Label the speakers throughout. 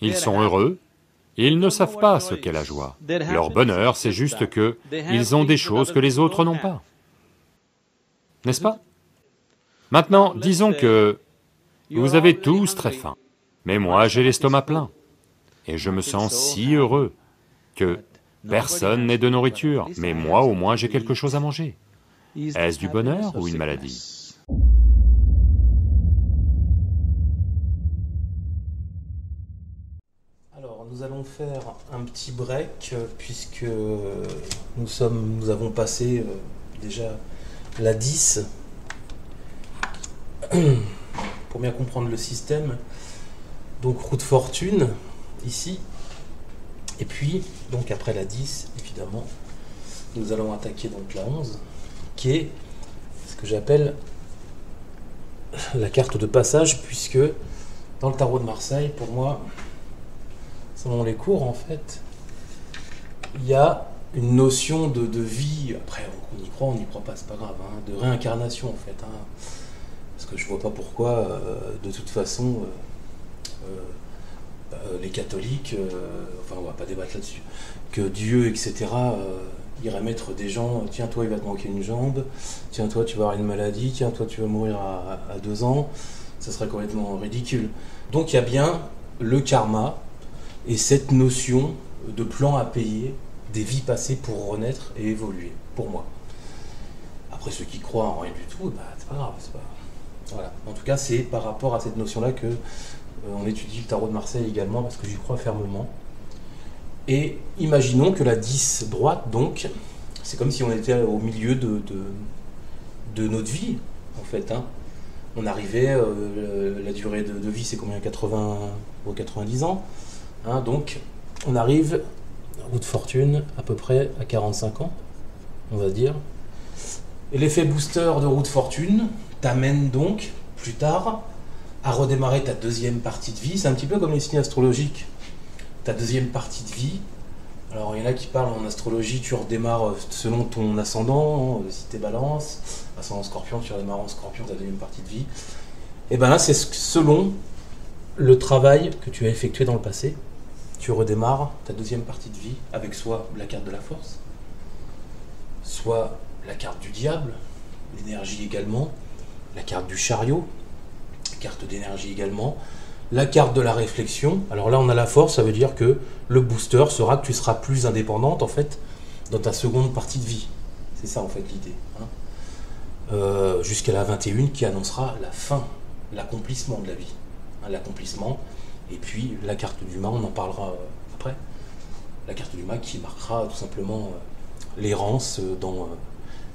Speaker 1: Ils sont heureux, et ils ne savent pas ce qu'est la joie. Leur bonheur, c'est juste que ils ont des choses que les autres n'ont pas. N'est-ce pas? Maintenant, disons que vous avez tous très faim, mais moi j'ai l'estomac plein, et je me sens si heureux que personne n'ait de nourriture, mais moi au moins j'ai quelque chose à manger. Est-ce du bonheur ou une maladie?
Speaker 2: Alors nous allons faire un petit break puisque nous avons passé déjà la 10 pour bien comprendre le système. Donc roue de fortune ici, et puis donc après la 10 évidemment nous allons attaquer donc la 11 qui est ce que j'appelle la carte de passage, puisque dans le tarot de Marseille, pour moi, selon les cours en fait, il y a une notion de vie, après on y croit, on n'y croit pas, c'est pas grave, hein, de réincarnation en fait, hein, parce que je vois pas pourquoi de toute façon les catholiques, enfin on va pas débattre là-dessus, que Dieu etc. Irait mettre des gens, tiens toi il va te manquer une jambe, tiens toi tu vas avoir une maladie, tiens toi tu vas mourir à 2 ans, ça serait complètement ridicule. Donc il y a bien le karma et cette notion de plan à payer des vies passées pour renaître et évoluer, pour moi. Après ceux qui croient en rien du tout, bah, c'est pas grave, c'est pas... Voilà. En tout cas c'est par rapport à cette notion là que on étudie le tarot de Marseille également, parce que j'y crois fermement. Et imaginons que la 10 droite, donc, c'est comme si on était au milieu de notre vie, en fait. Hein. On arrivait, la durée de vie, c'est combien, 80 ou 90 ans. Hein, donc, on arrive, roue de fortune, à peu près à 45 ans, on va dire. Et l'effet booster de roue de fortune t'amène donc, plus tard, à redémarrer ta deuxième partie de vie. C'est un petit peu comme les signes astrologiques. Ta deuxième partie de vie. Alors il y en a qui parlent en astrologie, tu redémarres selon ton ascendant, si t'es balance, ascendant scorpion, tu redémarres en scorpion ta deuxième partie de vie. Et bien là c'est selon le travail que tu as effectué dans le passé, tu redémarres ta deuxième partie de vie avec soit la carte de la force, soit la carte du diable, l'énergie également, la carte du chariot, carte d'énergie également, la carte de la réflexion. Alors là on a la force, ça veut dire que le booster sera que tu seras plus indépendante en fait dans ta seconde partie de vie. C'est ça en fait l'idée. Hein. Jusqu'à la 21 qui annoncera la fin, l'accomplissement de la vie. Hein, l'accomplissement. Et puis la carte du mât, on en parlera après. La carte du mât qui marquera tout simplement l'errance dans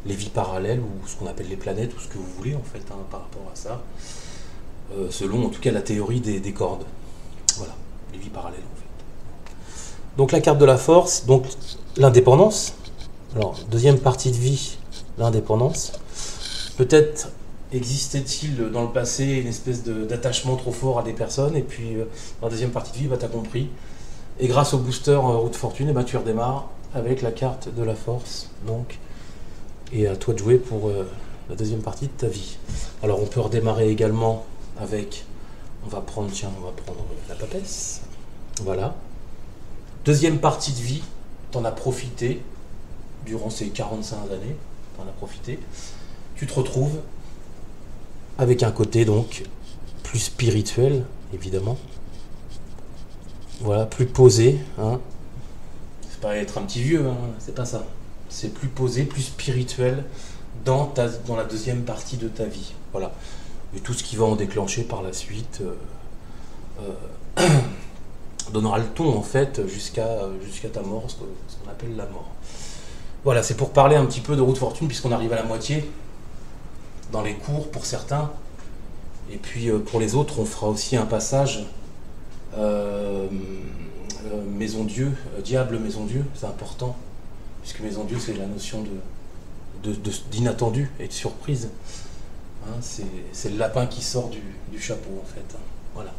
Speaker 2: les vies parallèles, ou ce qu'on appelle les planètes, ou ce que vous voulez en fait, hein, par rapport à ça. Selon en tout cas la théorie des cordes. Voilà, les vies parallèles en fait. Donc la carte de la force, donc l'indépendance. Alors, deuxième partie de vie, l'indépendance. Peut-être existait-il dans le passé une espèce d'attachement trop fort à des personnes, et puis dans la deuxième partie de vie, bah, tu as compris. Et grâce au booster roue de fortune, et bah, tu redémarres avec la carte de la force. Donc, et à toi de jouer pour la deuxième partie de ta vie. Alors on peut redémarrer également avec, on va prendre la papesse, voilà. Deuxième partie de vie, t'en as profité, durant ces 45 années, t'en as profité, tu te retrouves avec un côté donc plus spirituel, évidemment, voilà, plus posé, hein. C'est pas être un petit vieux, hein, c'est pas ça, c'est plus posé, plus spirituel dans la deuxième partie de ta vie, voilà. Et tout ce qui va en déclencher par la suite donnera le ton en fait jusqu'à ta mort, ce qu'on appelle la mort. Voilà, c'est pour parler un petit peu de roue de fortune, puisqu'on arrive à la moitié dans les cours pour certains, et puis pour les autres on fera aussi un passage maison Dieu, diable maison Dieu, c'est important, puisque maison Dieu c'est la notion d'inattendu et de surprise. Hein, c'est le lapin qui sort du chapeau en fait. Hein, voilà.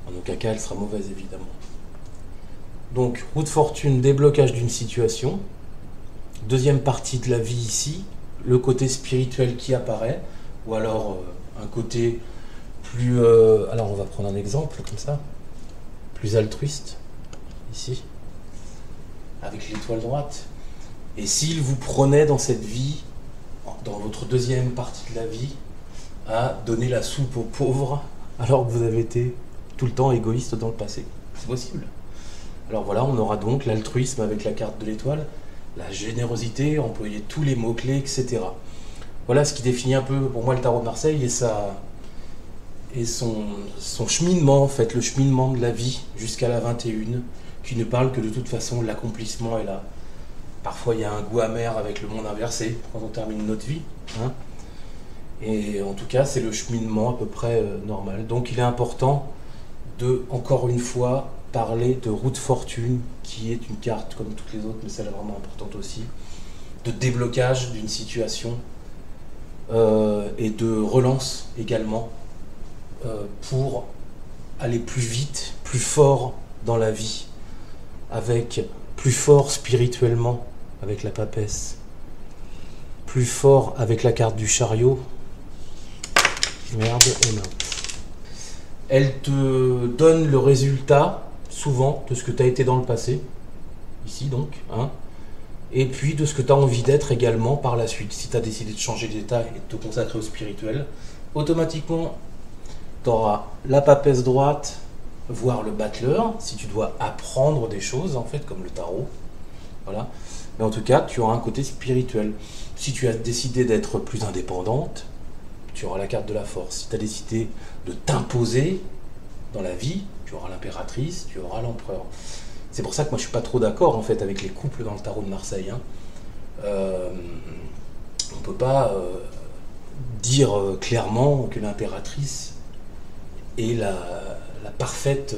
Speaker 2: En aucun cas elle sera mauvaise évidemment. Donc roue de fortune, déblocage d'une situation. Deuxième partie de la vie ici, le côté spirituel qui apparaît, ou alors un côté plus... alors on va prendre un exemple comme ça, plus altruiste, ici, avec l'étoile droite. Et s'il vous prenait dans cette vie, dans votre deuxième partie de la vie, à donner la soupe aux pauvres, alors que vous avez été tout le temps égoïste dans le passé. C'est possible. Alors voilà, on aura donc l'altruisme avec la carte de l'étoile, la générosité, employer tous les mots-clés, etc. Voilà ce qui définit un peu pour moi le tarot de Marseille et son cheminement, en fait, le cheminement de la vie jusqu'à la 21, qui ne parle que de toute façon l'accomplissement est là. Parfois il y a un goût amer avec le monde inversé quand on termine notre vie. Hein. Et en tout cas c'est le cheminement à peu près normal. Donc il est important de, encore une fois, parler de roue de fortune, qui est une carte comme toutes les autres, mais celle-là vraiment importante aussi, de déblocage d'une situation et de relance également pour aller plus vite, plus fort dans la vie, avec plus fort spirituellement avec la papesse, plus fort avec la carte du chariot. Merde et non. Elle te donne le résultat souvent de ce que tu as été dans le passé, ici donc, hein, et puis de ce que tu as envie d'être également par la suite. Si tu as décidé de changer d'état et de te consacrer au spirituel, automatiquement tu auras la papesse droite, voire le battleur, si tu dois apprendre des choses en fait, comme le tarot. Voilà. Mais en tout cas, tu auras un côté spirituel. Si tu as décidé d'être plus indépendante, tu auras la carte de la force. Si tu as décidé de t'imposer dans la vie, tu auras l'impératrice, tu auras l'empereur. C'est pour ça que moi je suis pas trop d'accord en fait avec les couples dans le tarot de Marseille. Hein. On peut pas dire clairement que l'impératrice est la parfaite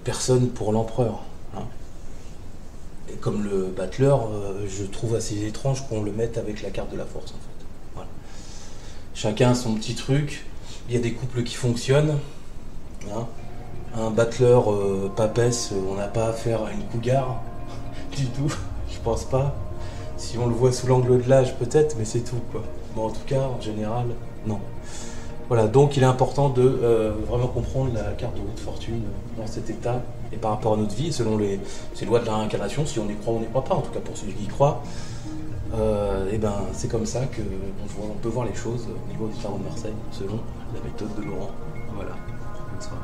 Speaker 2: personne pour l'empereur. Hein. Et comme le battleur, je trouve assez étrange qu'on le mette avec la carte de la force en fait. Voilà. Chacun a son petit truc. Il y a des couples qui fonctionnent. Hein. Un battleur papesse, on n'a pas affaire à une cougar du tout, je pense pas. Si on le voit sous l'angle de l'âge peut-être, mais c'est tout quoi. Bon, en tout cas, en général, non. Voilà, donc il est important de vraiment comprendre la carte de roue de fortune dans cet état et par rapport à notre vie, selon ces lois de la réincarnation, si on y croit ou on n'y croit pas, en tout cas pour celui qui y croit, et ben c'est comme ça qu'on peut voir les choses au niveau du tarot de Marseille, selon la méthode de Laurent. Voilà, bonne soirée.